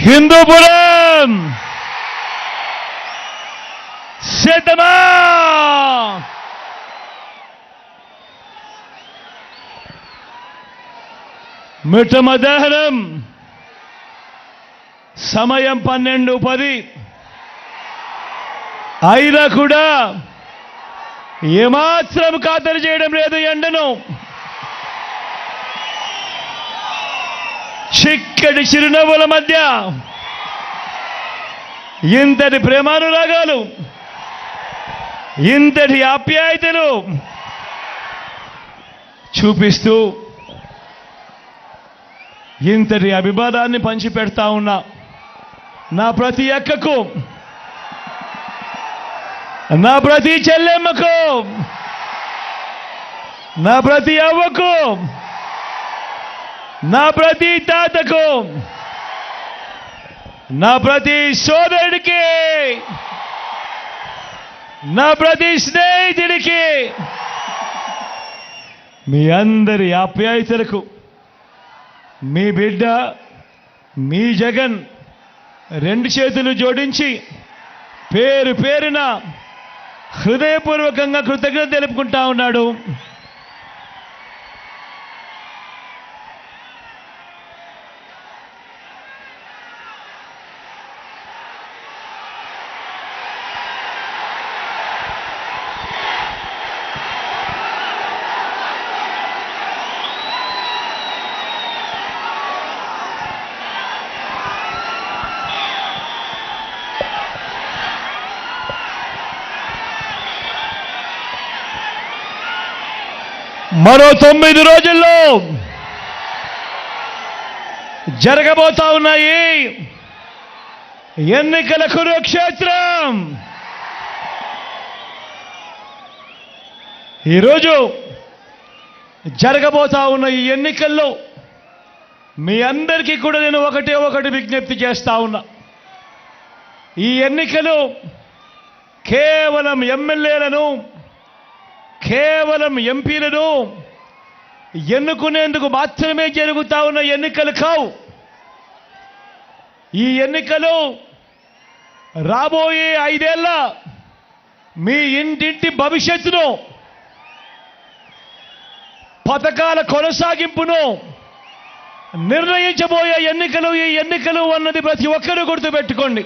హిందూపురం సిద్ధమా? మిట్ట మధ్యాహ్నం సమయం 12:10 అయినా కూడా ఏమాత్రం ఖాతరు చేయడం లేదు ఎండను. చిక్కటి చిరునవ్వుల మధ్య ఇంతటి ప్రేమానురాగాలు, ఇంతటి ఆప్యాయతలు చూపిస్తూ ఇంతటి అభిమానాన్ని పంచిపెడతా ఉన్నా నా ప్రతి అక్కకు, నా ప్రతి చెల్లెమ్మకు, నా ప్రతి అవ్వకు, నా ప్రతి తాతకు, నా ప్రతి సోదరుడికి, నా ప్రతి స్నేహితుడికి, మీ అందరి ఆప్యాయతలకు మీ బిడ్డ మీ జగన్ రెండు చేతులు జోడించి పేరు పేరున హృదయపూర్వకంగా కృతజ్ఞత తెలుపుకుంటా ఉన్నాడు. మరో 9 రోజుల్లో జరగబోతా ఉన్నాయి ఎన్నికల కురుక్షేత్రం. ఈరోజు జరగబోతా ఉన్న ఈ ఎన్నికల్లో మీ అందరికీ కూడా నేను ఒకటి విజ్ఞప్తి చేస్తా ఉన్నా. ఈ ఎన్నికలు కేవలం ఎమ్మెల్యేలను, కేవలం ఎంపీలను ఎన్నుకునేందుకు మాత్రమే జరుగుతా ఉన్న ఎన్నికలు కావు. ఈ ఎన్నికలు రాబోయే 5 ఏళ్ల మీ ఇంటింటి భవిష్యత్తును, పథకాల కొనసాగింపును నిర్ణయించబోయే ఎన్నికలు ఈ ఎన్నికలు అన్నది ప్రతి ఒక్కరూ గుర్తుపెట్టుకోండి.